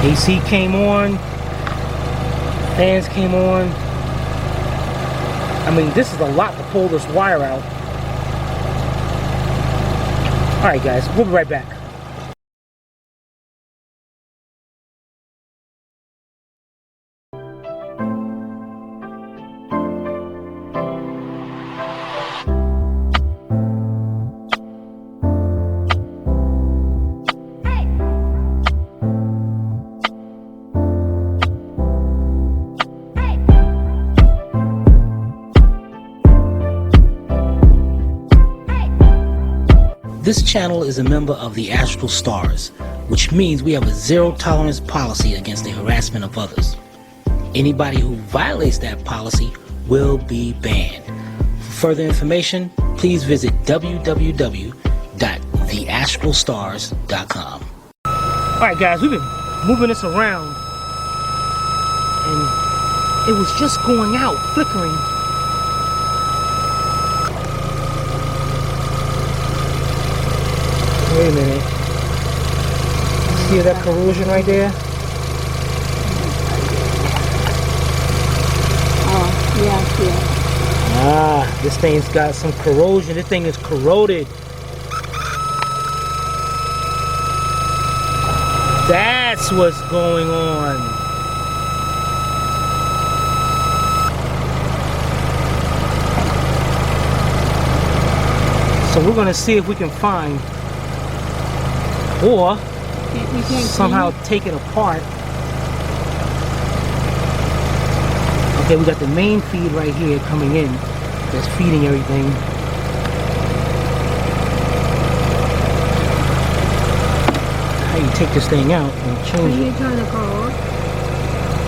AC came on, fans came on. I mean, this is a lot to pull this wire out. Alright guys, we'll be right back. This channel is a member of the Astral Stars, which means we have a zero-tolerance policy against the harassment of others. Anybody who violates that policy will be banned. For further information, please visit www.theastralstars.com. Alright guys, we've been moving this around, and it was just going out, flickering. Wait a minute. See that corrosion right there? Oh, yeah, I see it. Ah, this thing's got some corrosion. This thing is corroded. That's what's going on. So we're going to see if we can find, or somehow take it apart. Okay, we got the main feed right here coming in that's feeding everything. How you take this thing out and change it? You turn the car off?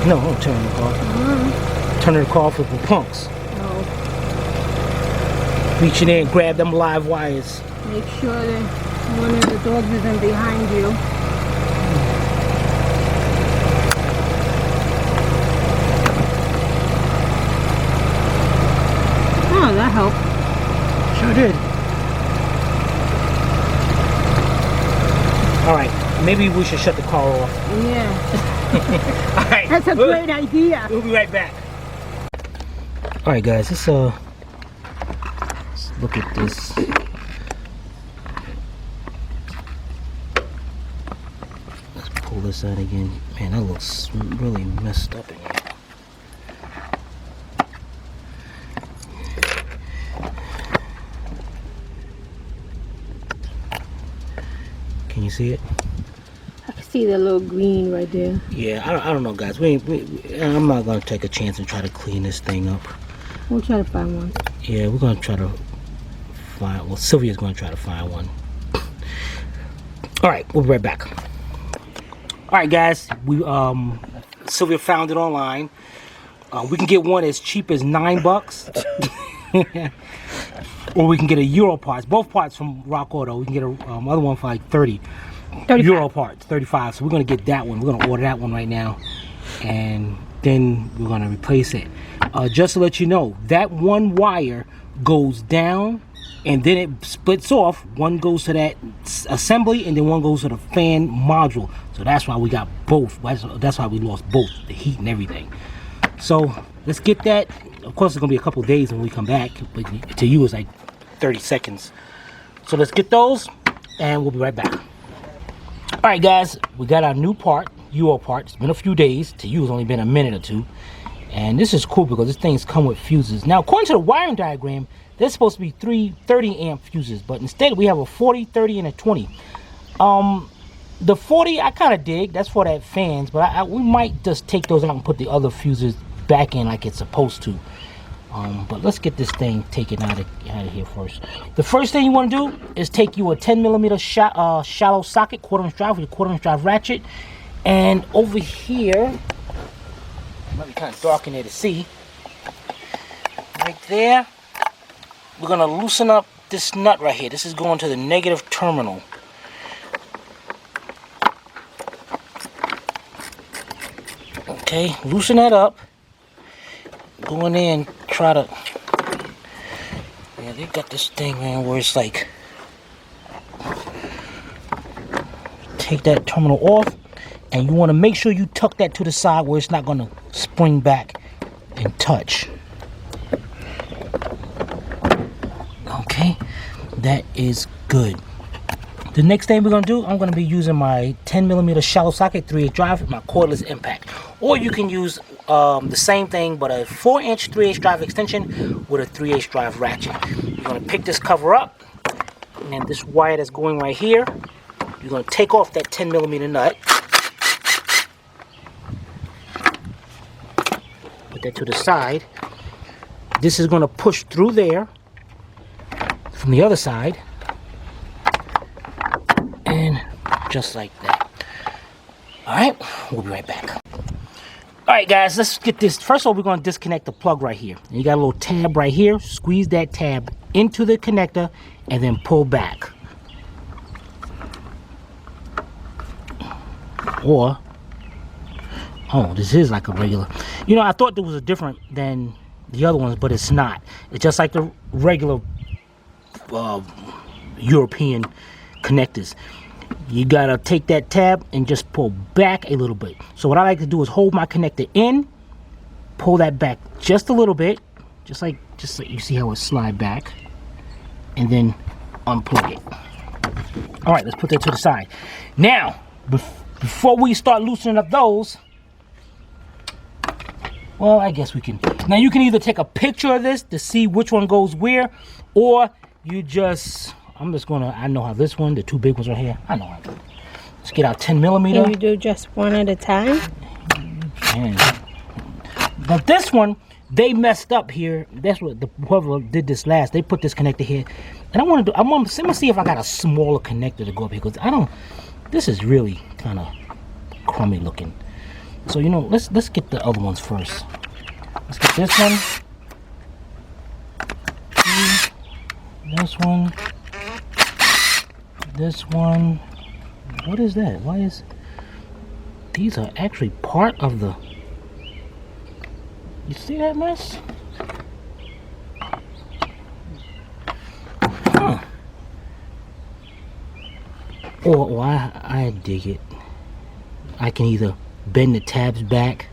No, I don't turn the car off. Turn the car off with the punks. Oh. Reach in there and grab them live wires. Make sure that one of the dogs isn't behind you. Oh, that helped. Sure did. Alright, maybe we should shut the car off. Yeah. Alright. That's a great idea. We'll be right back. Alright guys, let's look at this. Pull this out again. Man, that looks really messed up in here. Can you see it? I can see the little green right there. Yeah, I don't know guys. I'm not going to take a chance and try to clean this thing up. We'll try to find one. Yeah, we're going to try to find, well, Sylvia's going to try to find one. Alright, we'll be right back. Alright guys, Sylvia found it online. We can get one as cheap as $9. Or we can get a Euro parts, both parts from Rock Auto. We can get a other one for like 30 Euro parts, 35. So we're going to get that one. We're going to order that one right now. And then we're going to replace it. Just to let you know, that one wire goes down and then it splits off. One goes to that assembly and then one goes to the fan module. So that's why we got both. That's why we lost both, the heat and everything. So let's get that. Of course, it's going to be a couple of days when we come back. But to you, it's like 30 seconds. So let's get those and we'll be right back. Alright guys, we got our new part, Euro part. It's been a few days. To you, it's only been a minute or two. And this is cool because this thing's come with fuses. Now, according to the wiring diagram, there's supposed to be 3 30 amp fuses, but instead we have a 40, 30, and a 20. The 40 I kind of dig. That's for that fans, but we might just take those out and put the other fuses back in like it's supposed to. But let's get this thing taken out of here first. The first thing you want to do is take you a 10mm shallow socket, 1/4 inch drive with a 1/4 inch drive ratchet, and over here, it might be kind of dark in there to see. Right there, we're gonna loosen up this nut right here. This is going to the negative terminal. Okay, loosen that up. Go in there and try to, yeah, they got this thing, man, where it's like, take that terminal off And you want to make sure you tuck that to the side where it's not going to spring back and touch. Okay, that is good. The next thing we're going to do, I'm going to be using my 10mm shallow socket 3/8 drive, my cordless impact. Or you can use the same thing, but a 4-inch 3/8 drive extension with a 3/8 drive ratchet. You're going to pick this cover up, and this wire that's going right here, you're going to take off that 10mm nut. Put that to the side. This is going to push through there from the other side. And just like that. Alright, we'll be right back. Alright guys, let's get this. First of all, we're going to disconnect the plug right here. And you got a little tab right here. Squeeze that tab into the connector and then pull back. Or, oh, this is like a regular. You know, I thought this was different than the other ones, but it's not. It's just like the regular European connectors. You gotta take that tab and just pull back a little bit. So what I like to do is hold my connector in, pull that back just a little bit, just like you see how it slide back, and then unplug it. All right, let's put that to the side. Now, before we start loosening up those, well, I guess we can. Now you can either take a picture of this to see which one goes where, or you just. I'm just gonna, I know how this one, the two big ones right here, I know how to do it. Let's get our 10mm. Can you do just one at a time? And, but this one, they messed up here. That's what, whoever did this last, they put this connector here. And I want to see if I got a smaller connector to go up here, because I don't, this is really kind of crummy looking. So, you know, let's get the other ones first. Let's get this one. This one. This one. What is that? Why is these are actually part of the, you see that mess? Huh. Or I dig it. I can either bend the tabs back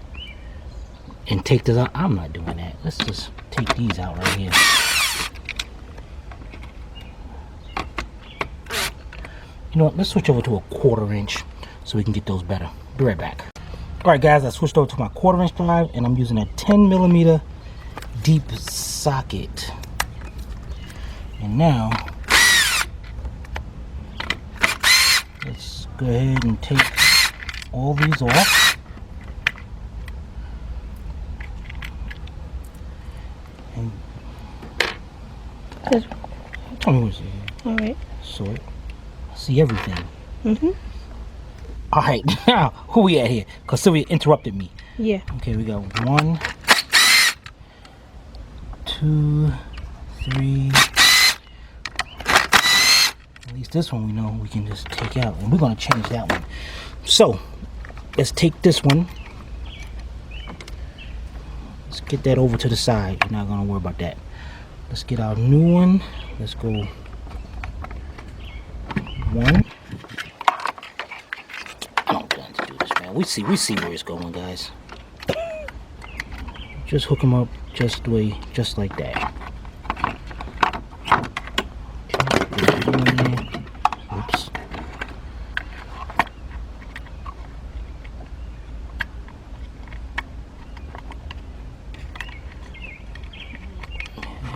and take this out. I'm not doing that. Let's just take these out right here. You know what, let's switch over to a 1/4 inch so we can get those better. Be right back. Alright guys, I switched over to my 1/4 inch drive and I'm using a 10mm deep socket. And now, let's go ahead and take all these off. And Just, tell me what's here. alright. So see everything. Mm-hmm. All right, now who we at here? Because Sylvia interrupted me. Yeah. Okay, we got 1, 2, 3. At least this one we know we can just take out, and we're gonna change that one. So let's take this one. Let's get that over to the side. We're not gonna worry about that. Let's get our new one. Let's go. 1. I don't plan to do this, man. We see where it's going, guys. Just hook them up just like that. Oops.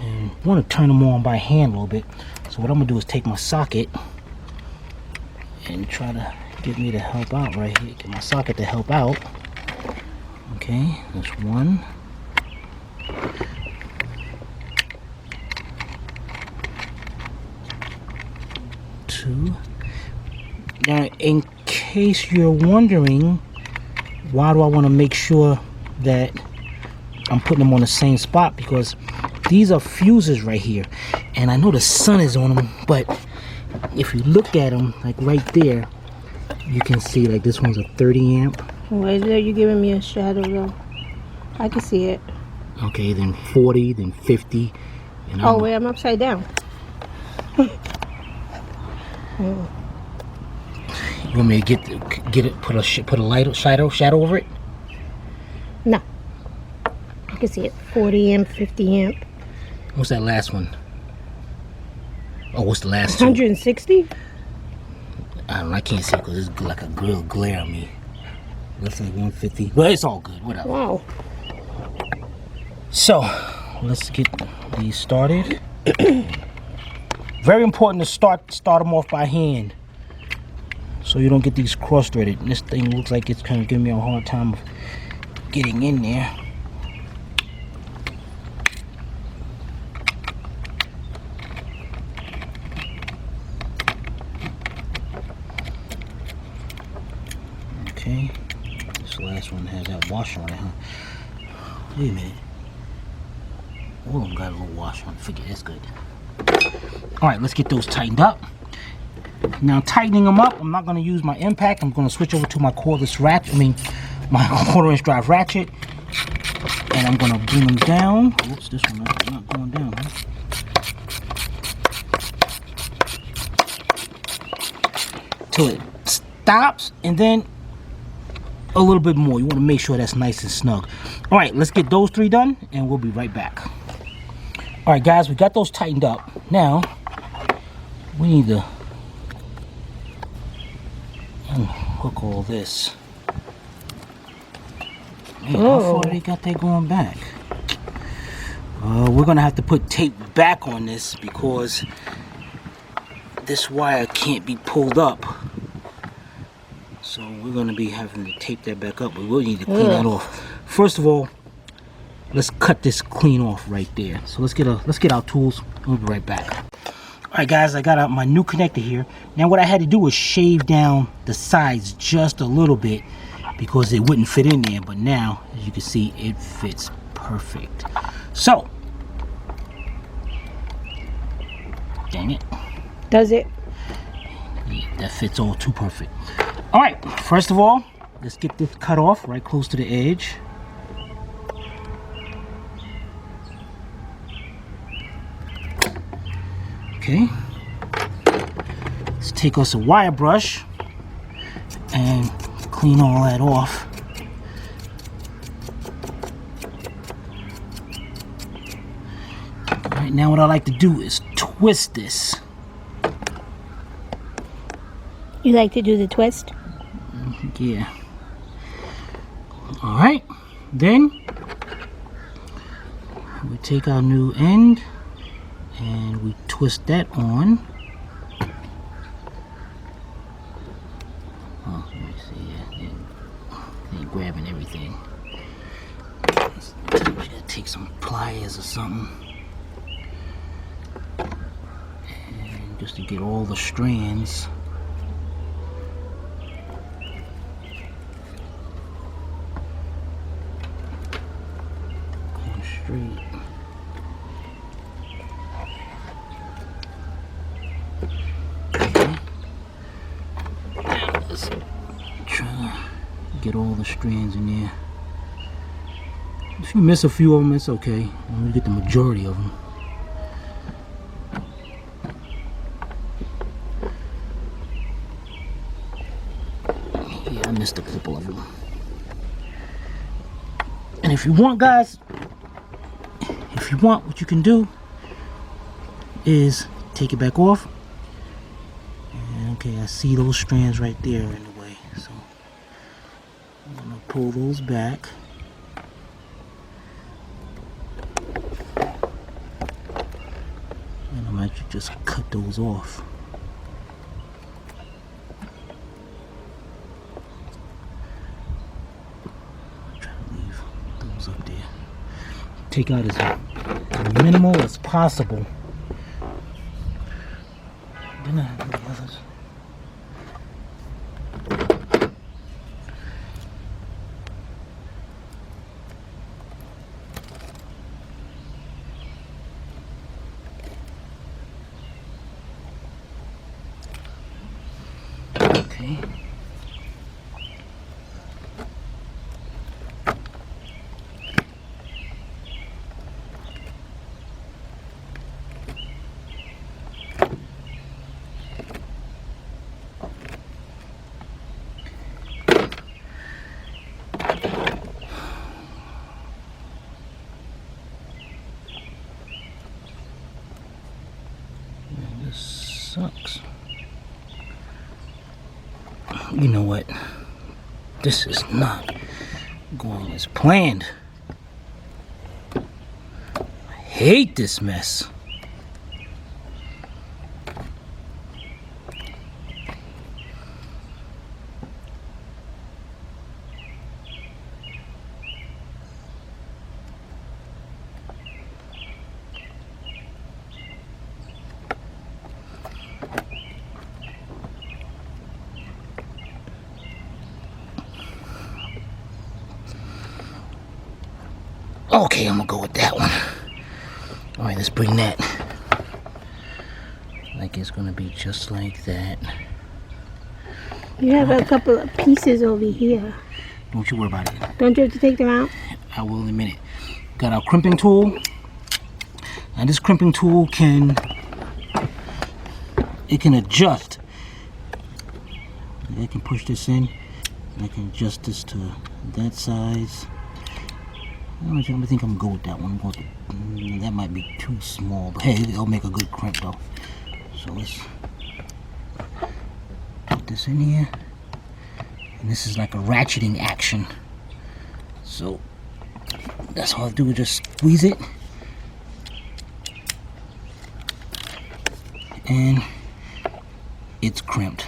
And I want to turn them on by hand a little bit. So what I'm gonna do is take my socket and try to get me to help out right here. Get my socket to help out. Okay, that's 1. 2. Now, in case you're wondering, why do I want to make sure that I'm putting them on the same spot? Because these are fuses right here, and I know the sun is on them, but if you look at them, like right there, you can see like this one's a 30 amp. Why is there you giving me a shadow though? I can see it. Okay, then 40, then 50. And Oh wait, I'm upside down. You You want me to get it? Put a light shadow over it? No. I can see it. 40 amp, 50 amp. What's that last one? Oh, what's the last two? 160? I don't know. I can't see because it's like a grill glare on me. Looks like 150. But it's all good. Whatever. Wow. So, let's get these started. Very important to start them off by hand, so you don't get these cross-threaded. This thing looks like it's kind of giving me a hard time of getting in there. Okay, this last one has that washer on it, huh? Wait a minute. All of them got a little washer on it. Forget, that's good. Alright, let's get those tightened up. Now, tightening them up, I'm not going to use my impact. I'm going to switch over to my cordless ratchet. My 1/4" drive ratchet. And I'm going to bring them down. Oops, this one not going down, huh? Till it stops, and then a little bit more. You want to make sure that's nice and snug. Alright, let's get those 3 done, and we'll be right back. Alright guys, we got those tightened up. Now, we need to unhook all this. Man, how far they got that going back? We're going to have to put tape back on this because this wire can't be pulled up. So we're going to be having to tape that back up. We will need to clean that off. First of all, let's cut this clean off right there. So let's get our tools. We'll be right back. Alright guys, I got out my new connector here. Now what I had to do was shave down the sides just a little bit because it wouldn't fit in there, but now as you can see it fits perfect. So dang it. Does it? Yeah, that fits all too perfect. Alright, first of all, let's get this cut off right close to the edge. Okay, let's take us a wire brush and clean all that off. Alright, now what I like to do is twist this. You like to do the twist? Yeah. Alright, then we take our new end and we twist that on. Oh, let me see. Yeah, they're grabbing everything. We gotta take some pliers or something. And just to get all the strands. Going straight. Get all the strands in there. If you miss a few of them, it's okay. We'll get the majority of them. Yeah, I missed a couple of them. And if you want, guys, what you can do is take it back off. And okay, I see those strands right there in the way, so I'm gonna pull those back. And I might just cut those off. Try to leave those up there. Take out as minimal as possible. Then I have the others. Okay. sucks. You know what? This is not going as planned. I hate this mess. Okay, I'm gonna go with that one. All right, let's bring that. Like it's gonna be just like that. You have a couple of pieces over here. Don't you worry about it. Don't you have to take them out? I will in a minute. Got our crimping tool. And this crimping tool can adjust. I can push this in. I can adjust this to that size. I think I'm gonna go with that one. That might be too small, but hey, it'll make a good crimp though. So let's put this in here. And this is like a ratcheting action. So that's all I do, is just squeeze it. And it's crimped.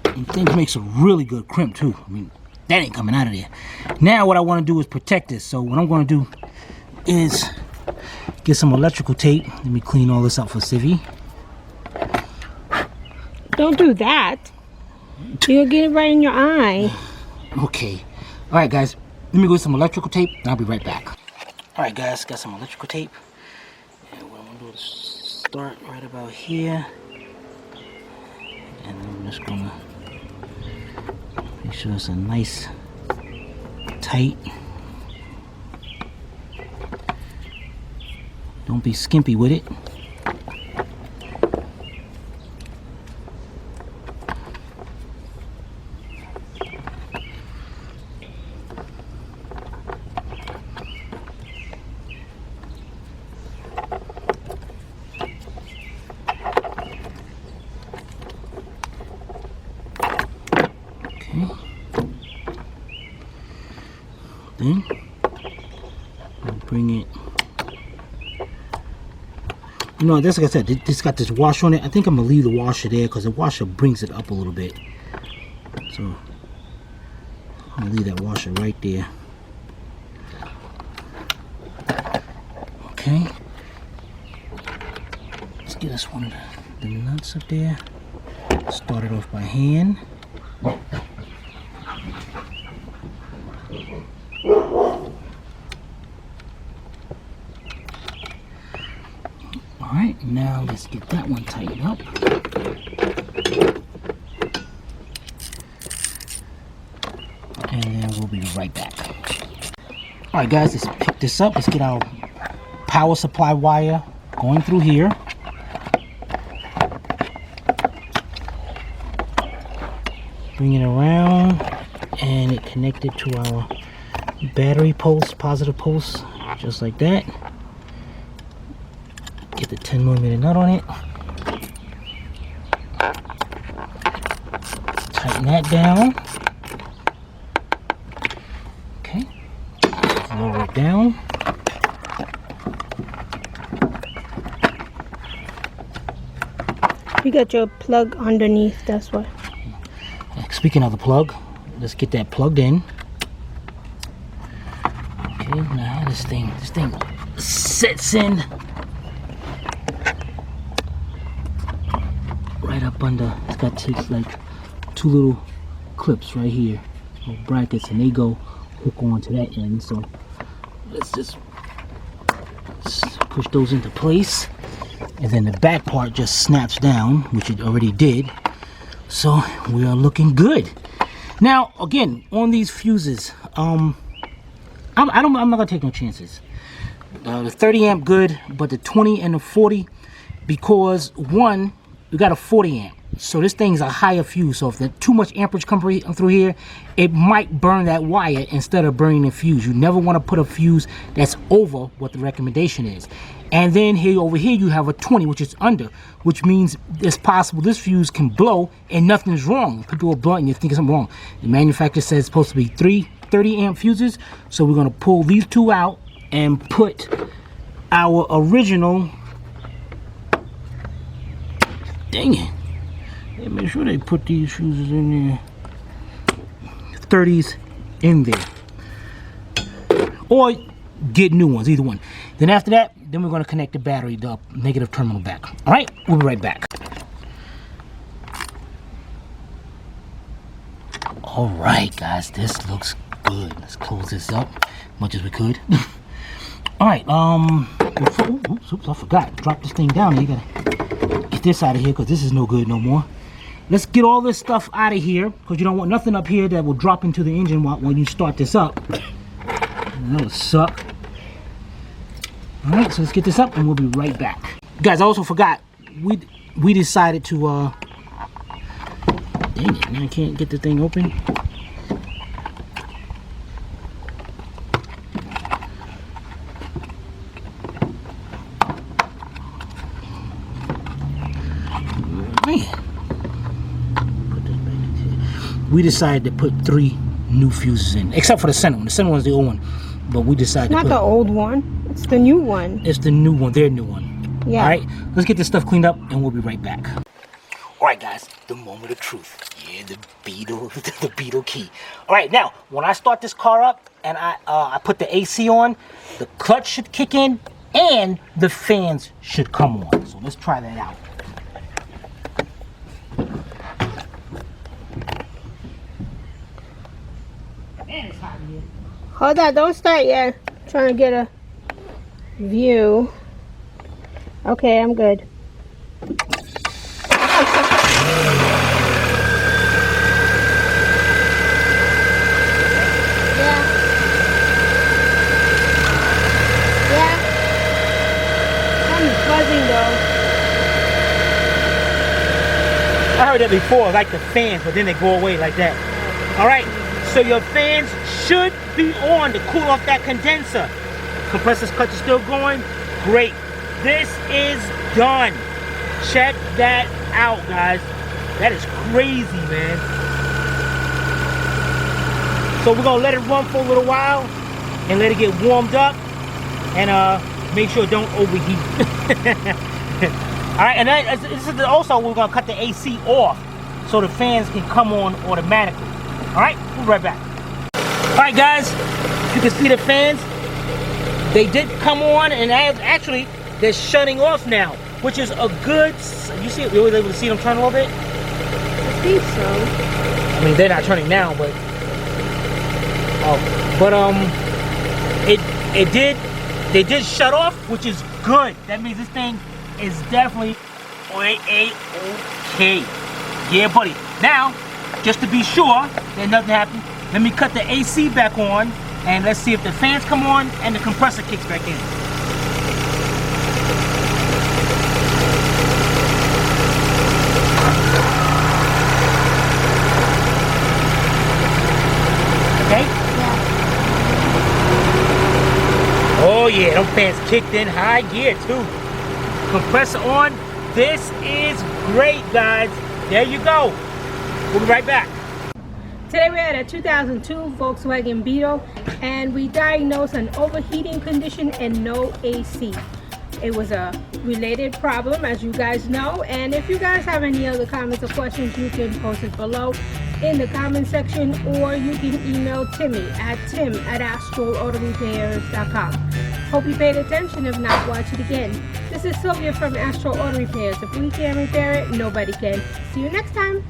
And things makes a really good crimp too. I mean, that ain't coming out of there. Now what I want to do is protect this. So what I'm going to do is get some electrical tape. Let me clean all this up for Civvy. Don't do that. You'll get it right in your eye. Okay. All right, guys. Let me go with some electrical tape, and I'll be right back. All right, guys. Got some electrical tape. And what I'm going to do is start right about here. And I'm just going to make sure it's a nice tight. Don't be skimpy with it. Then I'll bring it. You know, this, like I said, this got this washer on it. I think I'm gonna leave the washer there because the washer brings it up a little bit. So I'm gonna leave that washer right there. Okay. Let's get us one of the nuts up there. Start it off by hand. Alright, now let's get that one tightened up. And then we'll be right back. Alright guys, let's pick this up. Let's get our power supply wire going through here. Bring it around and it connected to our battery pulse, positive pulse, just like that. Get the 10mm nut on it. Tighten that down. Okay. Lower it down. You got your plug underneath, that's why. Speaking of the plug, let's get that plugged in. Okay, now this thing sits in right up under. It's got like two little clips right here, little brackets, and they go hook onto that end. So let's just push those into place, and then the back part just snaps down, which it already did. So we are looking good. Now again, on these fuses, I'm not gonna take no chances. The 30 amp good, but the 20 and the 40, because one, we got a 40 amp, so this thing's a higher fuse. So if there's too much amperage come through here, it might burn that wire instead of burning the fuse. You never want to put a fuse that's over what the recommendation is. And then here over here you have a 20, which is under, which means it's possible this fuse can blow and nothing's wrong. People are blunt and you think something wrong. The manufacturer says it's supposed to be 3 30 amp fuses, so we're gonna pull these two out and put our original. Dang it! Yeah, make sure they put these fuses in there. 30s in there, or get new ones, either one. Then after that, then we're going to connect the battery, the negative terminal back. All right, we'll be right back. All right, guys, this looks good. Let's close this up as much as we could. All right, oops, I forgot. Drop this thing down. You gotta get this out of here because this is no good no more. Let's get all this stuff out of here because you don't want nothing up here that will drop into the engine when you start this up. That'll suck. All right, so let's get this up and we'll be right back. Guys, I also forgot, we decided to, dang it, now I can't get the thing open. We decided to put 3 new fuses in, except for the center one. The center one's the old one, but we decided It's not the old one. It's the new one. It's the new one, their new one. Yeah. All right, let's get this stuff cleaned up and we'll be right back. All right, guys, the moment of truth. Yeah, the Beetle, the Beetle key. All right, now, when I start this car up and I put the AC on, the clutch should kick in and the fans should come on. So let's try that out. Man, it's hot in here. Hold on, don't start yet. Trying to get a view. Okay, I'm good. I heard that before, like the fans, but then they go away like that. All right, so your fans should be on to cool off that condenser. Compressor's clutch is still going. Great. This is done. Check that out, guys. That is crazy, man. So we're gonna let it run for a little while and let it get warmed up and make sure it don't overheat. All right, and then this is also we're gonna cut the AC off so the fans can come on automatically. All right, we'll be right back. All right, guys, you can see the fans. They did come on, and actually they're shutting off now, which is a good. You see, you were able to see them turn a little bit. I think so. I mean, they're not turning now, but they did shut off, which is good. That means this thing is definitely okay. Yeah, buddy. Now, just to be sure that nothing happened, let me cut the AC back on and let's see if the fans come on and the compressor kicks back in. Okay? Yeah. Oh yeah, them fans kicked in high gear too. Compressor on. This is great, guys. There you go. We'll be right back. Today we're at a 2002 Volkswagen Beetle and we diagnosed an overheating condition and no AC. It was a related problem, as you guys know, and if you guys have any other comments or questions, you can post it below in the comment section, or you can email Timmy at tim@AstralAutoRepairs.com. Hope you paid attention. If not, watch it again. This is Sylvia from Astral Auto Repairs. If we can't repair it, nobody can. See you next time.